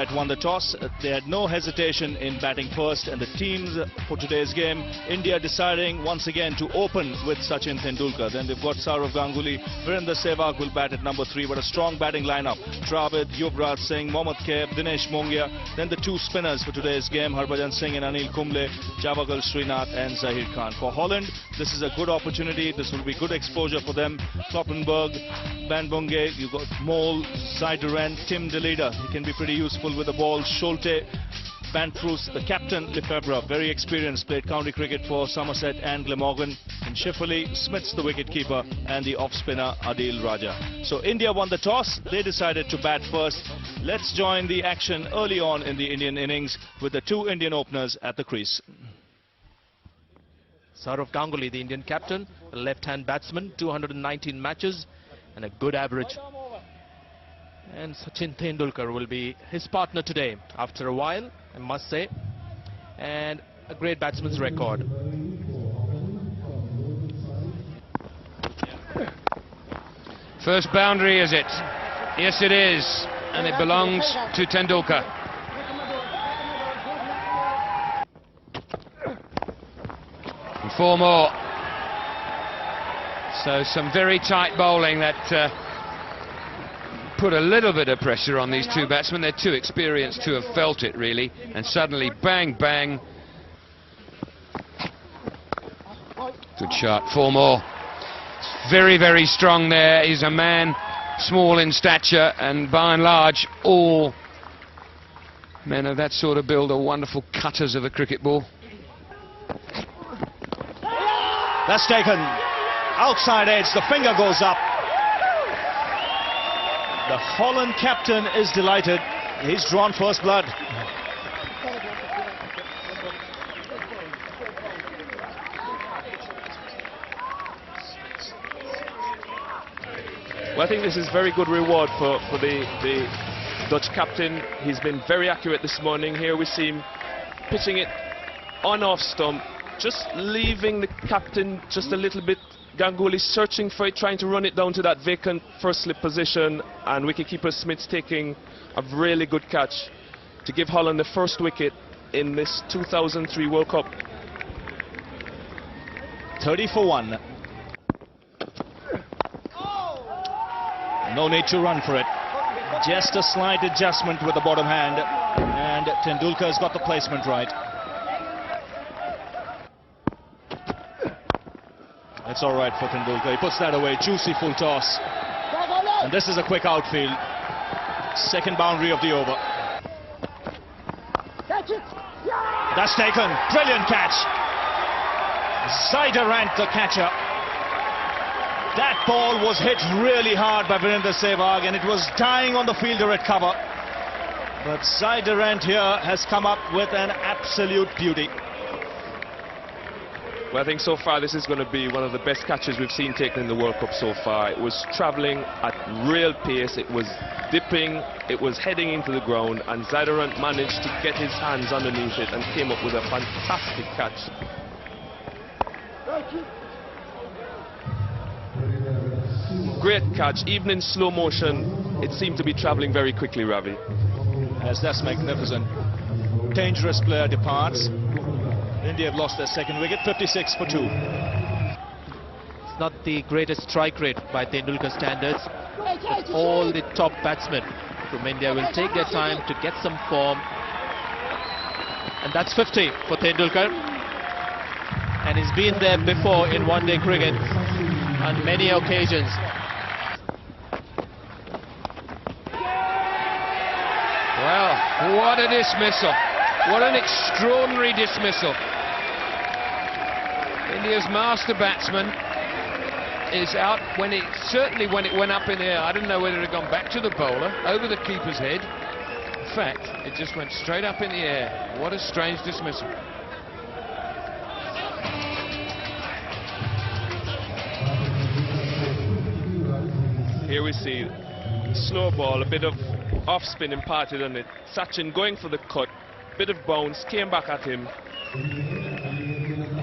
That won the toss. They had no hesitation in batting first, and the teams for today's game, India deciding once again to open with Sachin Tendulkar. Then they've got Sourav Ganguly. Virender Sehwag will bat at number 3, but a strong batting lineup. Dravid, Yuvraj Singh, Mohammad Kaif, Dinesh Mongia. Then the two spinners for today's game, Harbhajan Singh and Anil Kumble, Javagal Srinath and Zahir Khan. For Holland, this is a good opportunity. This will be good exposure for them. Kloppenburg, Van Bunge, you've got Mole, Zijderen, Tim de Leede. He can be pretty useful with the ball. Schulte, Van Proos, the captain, Lefebvre, very experienced, played county cricket for Somerset and Glamorgan. And Schifferle, Smith's the wicket-keeper, and the off-spinner Adil Raja. So India won the toss. They decided to bat first. Let's join the action early on in the Indian innings with the two Indian openers at the crease. Sourav Ganguly, the Indian captain, a left-hand batsman, 219 matches and a good average. And Sachin Tendulkar will be his partner today, after a while, I must say, and a great batsman's record. First boundary, is it? Yes, it is, and it belongs to Tendulkar. And 4 more. So some very tight bowling that put a little bit of pressure on these two batsmen. They're too experienced to have felt it, really. And suddenly, bang, bang. Good shot. 4 more. Very, very strong there. He's a man small in stature, and by and large, all men of that sort of build are wonderful cutters of the cricket ball. That's taken. Outside edge, the finger goes up. The Holland captain is delighted. He's drawn first blood. Well, I think this is very good reward for the Dutch captain. He's been very accurate this morning. Here we see him pitching it on off stump, just leaving the captain just a little bit. Ganguly searching for it, trying to run it down to that vacant first slip position, and wicketkeeper Smith taking a really good catch to give Holland the first wicket in this 2003 World Cup. 30 for 1. No need to run for it. Just a slight adjustment with the bottom hand, and Tendulkar's got the placement right. It's all right for Tendulkar. He puts that away. Juicy full toss. And this is a quick outfield. Second boundary of the over. That's taken. Brilliant catch. Zijderen, the catcher. That ball was hit really hard by Virender Sehwag, and it was dying on the fielder at cover. But Zijderen here has come up with an absolute beauty. Well, I think so far this is going to be one of the best catches we've seen taken in the World Cup so far. It was travelling at real pace, it was dipping, it was heading into the ground, and Zijderen managed to get his hands underneath it and came up with a fantastic catch. Great catch, even in slow motion, it seemed to be travelling very quickly, Ravi. Yes, that's magnificent. Dangerous player departs. India have lost their second wicket, 56 for 2. It's not the greatest strike rate by Tendulkar standards, but all the top batsmen from India will take their time to get some form. And that's 50 for Tendulkar. And he's been there before in one-day cricket on many occasions. Well, what a dismissal. What an extraordinary dismissal. India's master batsman is out certainly when it went up in the air. I don't know whether it had gone back to the bowler, over the keeper's head. In fact, it just went straight up in the air. What a strange dismissal. Here we see slow ball, a bit of off-spin imparted on it. Sachin going for the cut, bit of bounce, came back at him,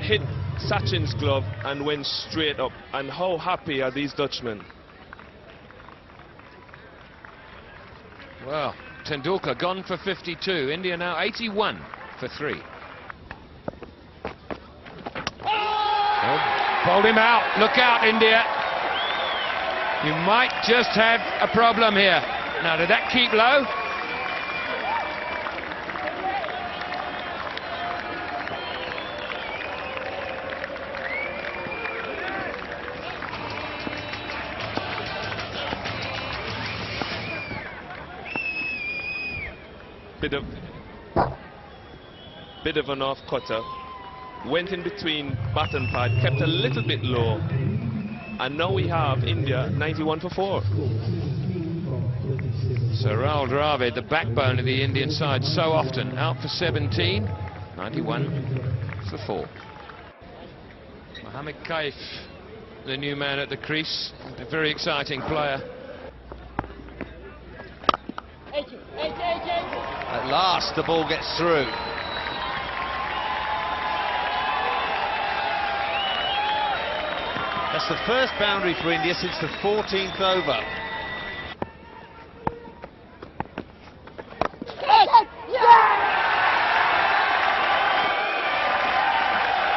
hit Sachin's glove and went straight up. And how happy are these Dutchmen? Well, Tendulkar gone for 52. India now 81 for 3. Oh, bowled him out. Look out, India. You might just have a problem here. Now, did that keep low? Bit of an off cutter, went in between bat and pad, kept a little bit low, and now we have India 91 for 4. So Rahul Dravid, the backbone of the Indian side, so often out for 17, 91 for 4. Mohammad Kaif, the new man at the crease, a very exciting player. At last the ball gets through. That's the first boundary for India since the 14th over.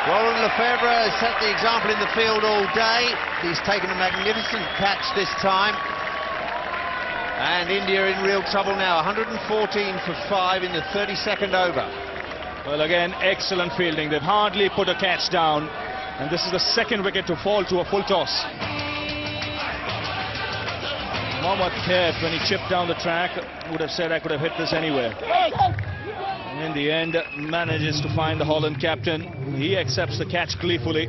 Roland Lefebvre has set the example in the field all day. He's taken a magnificent catch this time. And India in real trouble now, 114 for 5 in the 32nd over. Well, again, excellent fielding. They've hardly put a catch down, and this is the second wicket to fall to a full toss. Mohammad Kaif, when he chipped down the track, would have said, I could have hit this anywhere. And in the end, manages to find the Holland captain. He accepts the catch gleefully.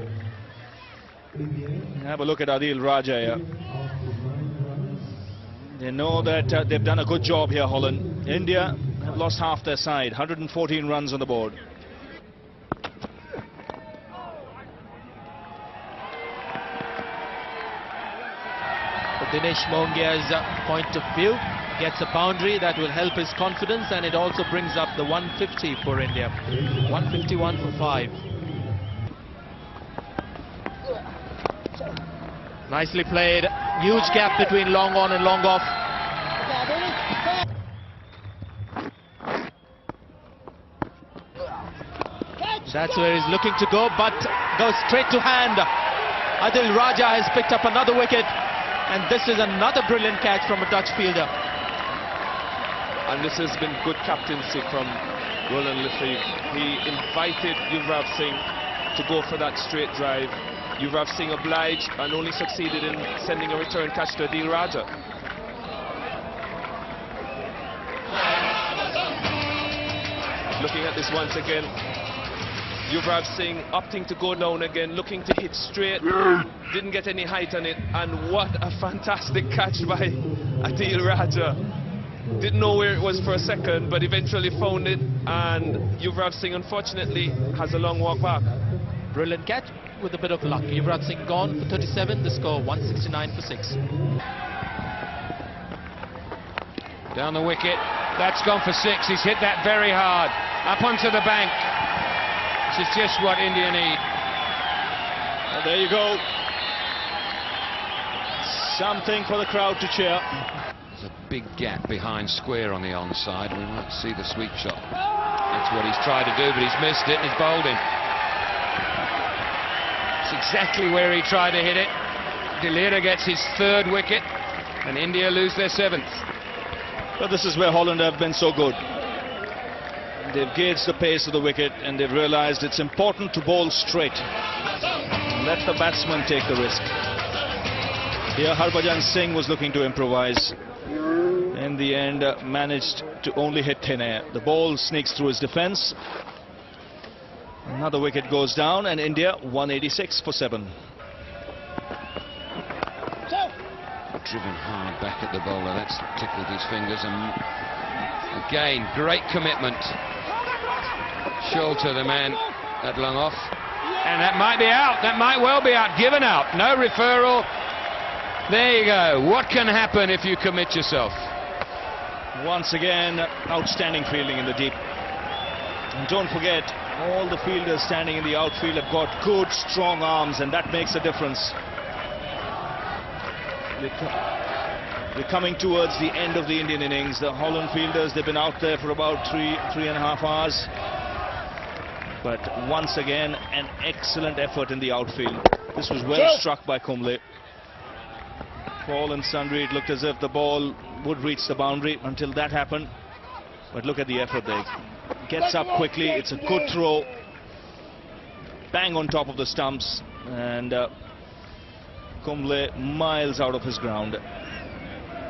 Have a look at Adil Raja here. They know that they've done a good job here, Holland. India have lost half their side, 114 runs on the board. For Dinesh Mongia's point of view, gets a boundary that will help his confidence, and it also brings up the 150 for India. 151 for 5. Nicely played. Huge gap between long on and long off. That's where he's looking to go, but goes straight to hand. Adil Raja has picked up another wicket, and this is another brilliant catch from a Dutch fielder. And this has been good captaincy from Roland Lefebvre. He invited Yuvraj Singh to go for that straight drive. Yuvraj Singh obliged and only succeeded in sending a return catch to Adil Raja. Looking at this once again, Yuvraj Singh opting to go down again, looking to hit straight, didn't get any height on it, and what a fantastic catch by Adil Raja. Didn't know where it was for a second, but eventually found it, and Yuvraj Singh unfortunately has a long walk back. Brilliant catch with a bit of luck. Yuvraj Singh gone for 37, the score 169 for 6. Down the wicket, that's gone for 6. He's hit that very hard, up onto the bank. This is just what India need. Well, there you go. Something for the crowd to cheer. There's a big gap behind square on the onside. We might see the sweep shot. That's what he's tried to do, but he's missed it and he's bowled him. It's exactly where he tried to hit it. De Leerde gets his 3rd wicket, and India lose their 7th. But this is where Holland have been so good. They've gauged the pace of the wicket, and they've realized it's important to bowl straight. Let the batsman take the risk. Here Harbhajan Singh was looking to improvise. In the end, managed to only hit thin air. The ball sneaks through his defence. Another wicket goes down, and India 186 for 7. Driven hard back at the bowler. That's tickled his fingers, and again, great commitment. Sholto, the man at long off, and that might be out. That might well be out. Given out. No referral. There you go. What can happen if you commit yourself? Once again, outstanding fielding in the deep. And don't forget, all the fielders standing in the outfield have got good, strong arms, and that makes a difference. We're coming towards the end of the Indian innings. The Holland fielders, they've been out there for about three and a half hours. But once again, an excellent effort in the outfield. This was well struck by Kumble. Paul and Sundry, it looked as if the ball would reach the boundary until that happened. But look at the effort there. Gets up quickly, it's a good throw. Bang on top of the stumps. And Kumble miles out of his ground.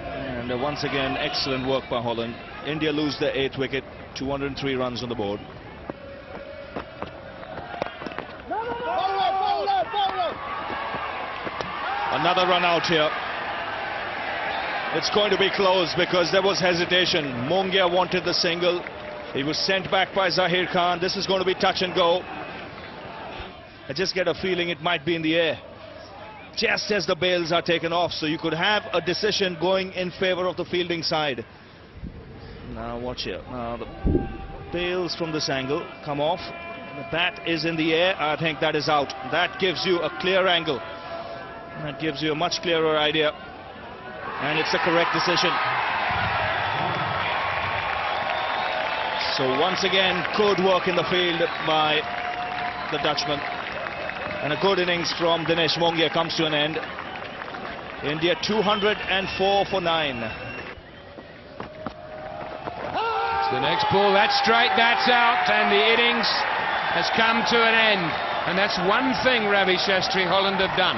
And once again, excellent work by Holland. India lose their 8th wicket, 203 runs on the board. Another run out here. It's going to be close because there was hesitation. Mongia wanted the single. He was sent back by Zahir Khan. This is going to be touch and go. I just get a feeling it might be in the air just as the bails are taken off, so you could have a decision going in favor of the fielding side. Now watch here. Now the bails from this angle come off. The bat is in the air. I think that is out. That gives you a clear angle. That gives you a much clearer idea. And it's the correct decision. So once again, good work in the field by the Dutchman. And a good innings from Dinesh Mongia comes to an end. India 204 for 9. The next ball, that's straight, that's out, and the innings has come to an end. And that's one thing Ravi Shastri Holland have done.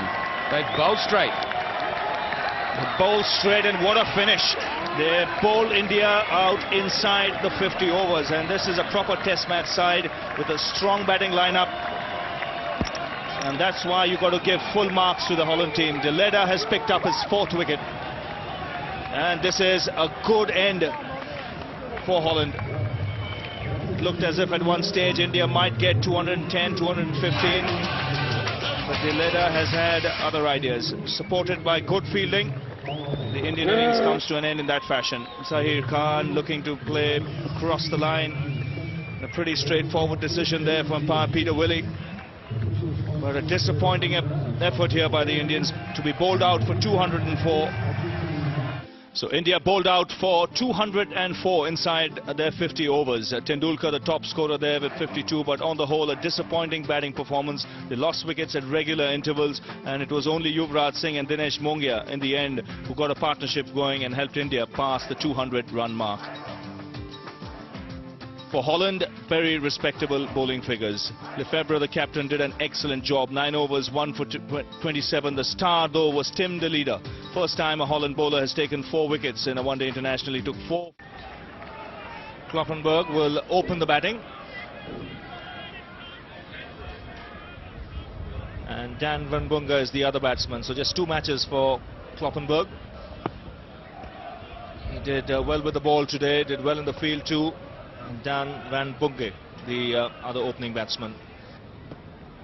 They've bowled straight. They bowled straight, and what a finish. They bowled India out inside the 50 overs, and this is a proper test match side with a strong batting lineup. And that's why you've got to give full marks to the Holland team. De Leda has picked up his 4th wicket. And this is a good end for Holland. It looked as if at one stage India might get 210, 215. But De Leda has had other ideas. Supported by good fielding, the Indian innings comes to an end in that fashion. Zahir Khan looking to play across the line. A pretty straightforward decision there from Peter Willey. But a disappointing effort here by the Indians to be bowled out for 204. So India bowled out for 204 inside their 50 overs. Tendulkar, the top scorer there with 52, but on the whole a disappointing batting performance. They lost wickets at regular intervals, and it was only Yuvraj Singh and Dinesh Mongia in the end who got a partnership going and helped India pass the 200-run mark. For Holland, very respectable bowling figures. Lefebvre, the captain, did an excellent job. 9 overs, 1 for 27. The star, though, was Tim de Leede. First time a Holland bowler has taken 4 wickets in a one-day international. He took 4. Kloppenburg will open the batting. And Dan van Bunga is the other batsman. So just 2 matches for Kloppenburg. He did well with the ball today, did well in the field too. Dan van Bunge, the other opening batsman.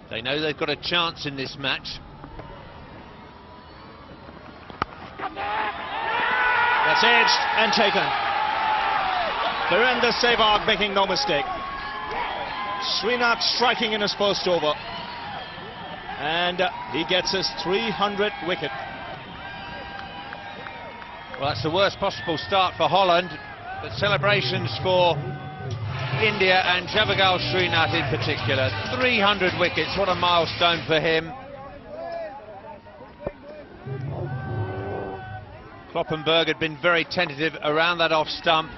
They know they've got a chance in this match. That's edged and taken. Virender Sehwag making no mistake. Srinath striking in his first over. And he gets his 300th wicket. Well, that's the worst possible start for Holland, but celebrations for India and Javagal Srinath in particular. 300 wickets, what a milestone for him. Kloppenburg had been very tentative around that off stump.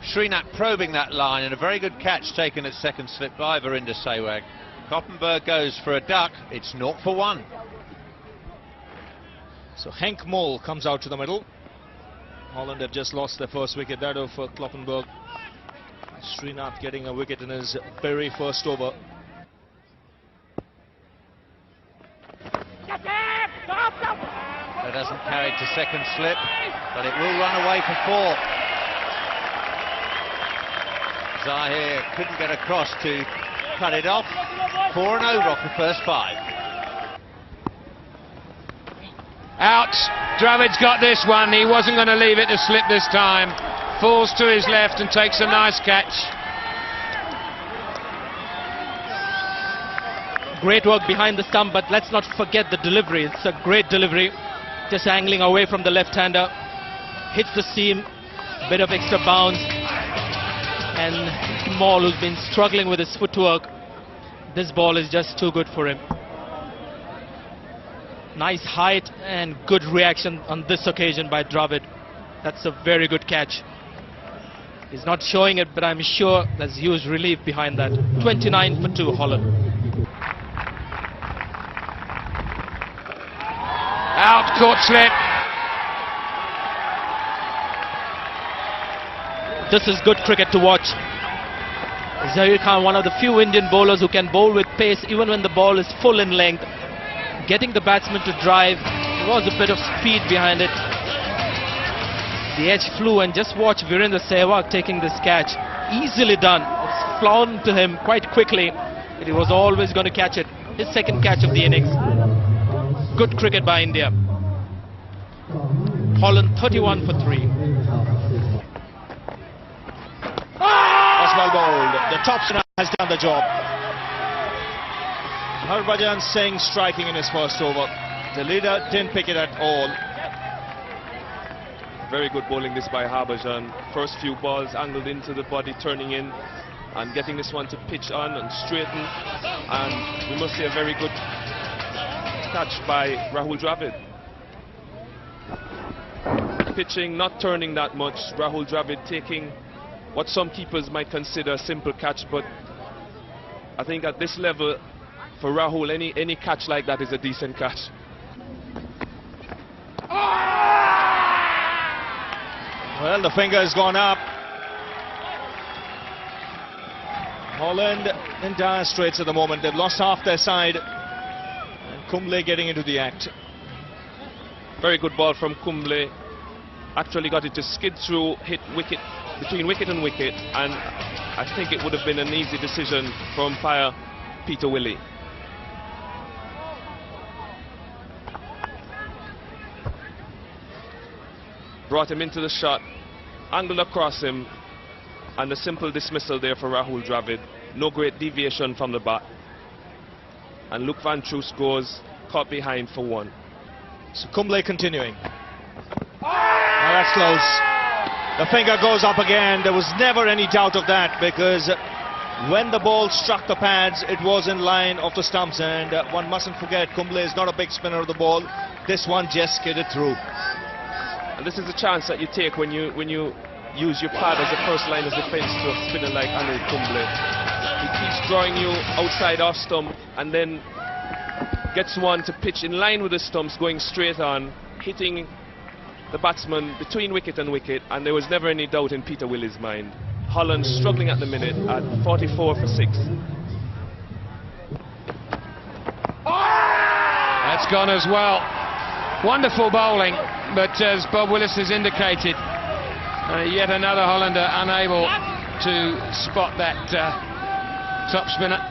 Srinath probing that line, and a very good catch taken at second slip by Virender Sehwag. Kloppenburg goes for a duck, it's 0 for 1. So Henk Mol comes out to the middle. Holland have just lost their first wicket, that of Kloppenburg. Srinath getting a wicket in his very first over. That hasn't carried to second slip, but it will run away for 4. Zahir couldn't get across to cut it off. 4 and over off the first 5. Out. Dravid's got this one. He wasn't going to leave it to slip this time. Falls to his left and takes a nice catch. Great work behind the stump, but let's not forget the delivery. It's a great delivery. just angling away from the left-hander, hits the seam, bit of extra bounce, and Maul, who's been struggling with his footwork, this ball is just too good for him. Nice height and good reaction on this occasion by Dravid. That's a very good catch. He's not showing it, but I'm sure there's huge relief behind that. 29 for 2, Holland. Out, court slip. This is good cricket to watch. Zaheer Khan, one of the few Indian bowlers who can bowl with pace even when the ball is full in length. Getting the batsman to drive, there was a bit of speed behind it. The edge flew, and just watch Virendra Sehwag taking this catch. Easily done. It's flown to him quite quickly, but he was always going to catch it. His second catch of the innings. Good cricket by India. Holland 31 for 3. That's well bowled. The top spinner has done the job. Harbhajan Singh striking in his first over. The leader didn't pick it at all. Very good bowling this by Harbhajan. First few balls angled into the body, turning in and getting this one to pitch on and straighten. And we must say a very good catch by Rahul Dravid. Pitching, not turning that much. Rahul Dravid taking what some keepers might consider a simple catch, but I think at this level, for Rahul, any catch like that is a decent catch. Well, the finger has gone up. Holland in dire straits at the moment. They've lost half their side. And Kumble getting into the act. Very good ball from Kumble. Actually got it to skid through, hit wicket, between wicket and wicket, and I think it would have been an easy decision for umpire Peter Willey. Brought him into the shot, angled across him, and a simple dismissal there for Rahul Dravid. No great deviation from the bat. And Luke Van Troos goes caught behind for 1. So Kumble continuing. Now that's close. The finger goes up again. There was never any doubt of that, because when the ball struck the pads, it was in line of the stumps, and one mustn't forget Kumble is not a big spinner of the ball. This one just skidded through. And this is a chance that you take when you use your pad as a first line of defence to a spinner like Anil Kumble. He keeps drawing you outside off stump and then gets one to pitch in line with the stumps, going straight on, hitting the batsman between wicket and wicket, and there was never any doubt in Peter Willey's mind. Holland struggling at the minute at 44 for 6. That's gone as well. Wonderful bowling, but as Bob Willis has indicated, yet another Hollander unable to spot that top spinner.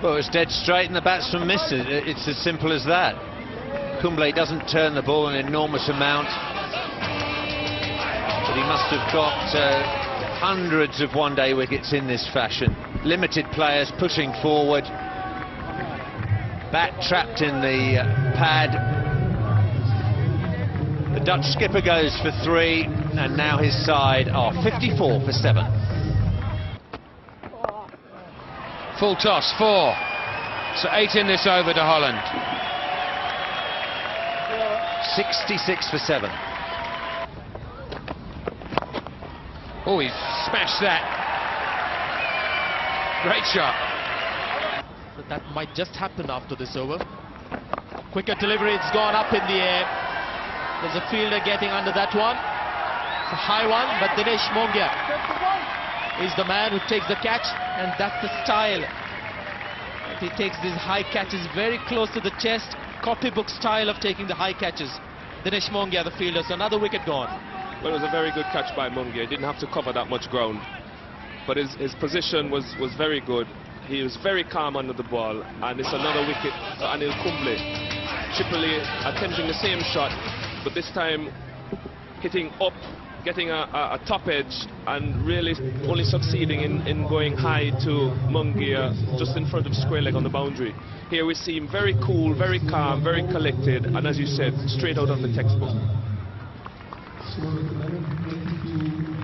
Well, it's dead straight and the batsman missed it. It's as simple as that. Kumble doesn't turn the ball an enormous amount, but he must have got hundreds of one-day wickets in this fashion. Limited players pushing forward. Bat trapped in the pad. The Dutch skipper goes for 3, and now his side are 54 for 7. Full toss, 4. So 8 in this over to Holland. 66 for 7. Oh, he's smashed that. Great shot. But that might just happen after this over. Quicker delivery, it's gone up in the air. There's a fielder getting under that one. It's a high one, but Dinesh Mongia is the man who takes the catch, and that's the style. He takes these high catches very close to the chest, copybook style of taking the high catches. Dinesh Mongia, the fielder, so another wicket gone. Well, it was a very good catch by Mongia. He didn't have to cover that much ground, but his position was very good. He was very calm under the ball, and it's another wicket for Anil Kumble. Tripoli attempting the same shot, but this time hitting up, getting a top edge and really only succeeding in going high to Mungia just in front of square leg on the boundary. Here we see him very cool, very calm, very collected, and as you said, straight out of the textbook.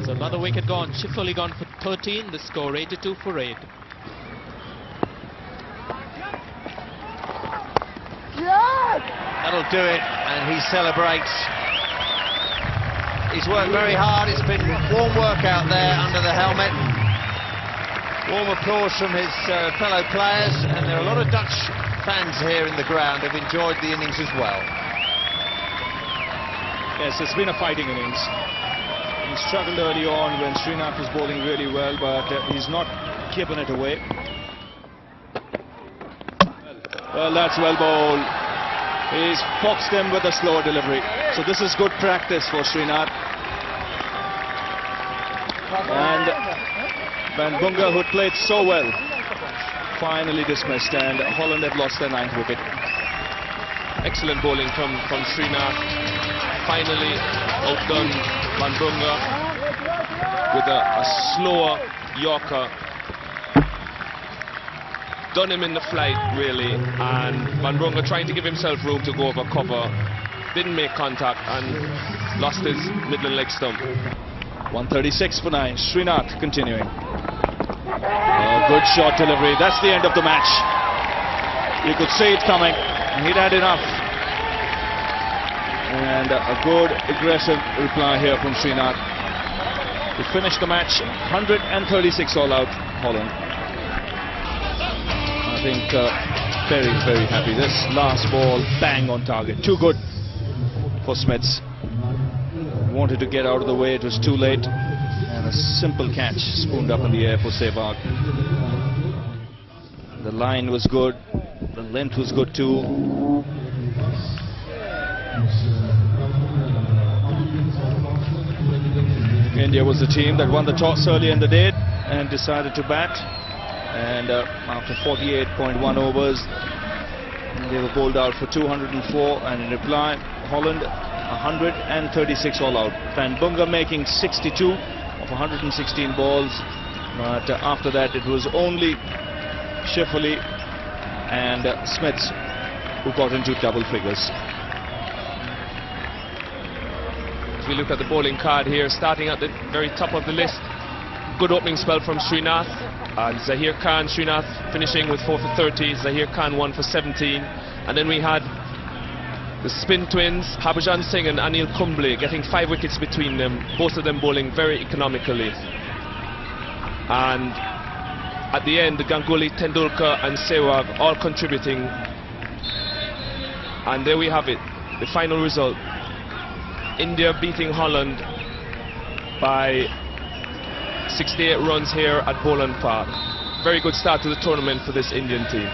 So another wicket gone. Shifley gone for 13. The score 82 for 8. That'll do it, and he celebrates. He's worked very hard. It's been warm work out there under the helmet. Warm applause from his fellow players, and there are a lot of Dutch fans here in the ground who've enjoyed the innings as well. Yes, it's been a fighting innings. He struggled early on when Srinath was bowling really well, but he's not given it away. Well, that's well bowled. He's foxed him with a slower delivery. So this is good practice for Srinath. And Van Bunga, who played so well, finally dismissed, and Holland had lost their 9th wicket. Excellent bowling from Srinath. Finally outdone Van Bunga with a slower Yorker. Done him in the flight, really, and Van Bunga trying to give himself room to go over cover. Didn't make contact and lost his middle leg stump. 136 for 9. Srinath continuing. Good shot delivery. That's the end of the match. You could see it coming. He'd had enough. And a good aggressive reply here from Srinath to finish the match. 136 all out, Holland. I think very, very happy. This last ball, bang on target. Too good for Smits. Wanted to get out of the way, it was too late. And a simple catch, spooned up in the air for Sehwag. The line was good, the length was good too. India was the team that won the toss early in the day and decided to bat. And after 48.1 overs, they were bowled out for 204, and in reply, Holland 136 all out. Van Bunga making 62 of 116 balls, but after that it was only Shifley and Smits who got into double figures. As we look at the bowling card here, starting at the very top of the list, good opening spell from Srinath. And Zahir Khan, Srinath finishing with 4 for 30, Zahir Khan 1 for 17. And then we had the spin twins, Harbhajan Singh and Anil Kumble, getting 5 wickets between them, both of them bowling very economically. And at the end, the Ganguly, Tendulkar and Sehwag all contributing. And there we have it, the final result. India beating Holland by 68 runs here at Boland Park. Very good start to the tournament for this Indian team.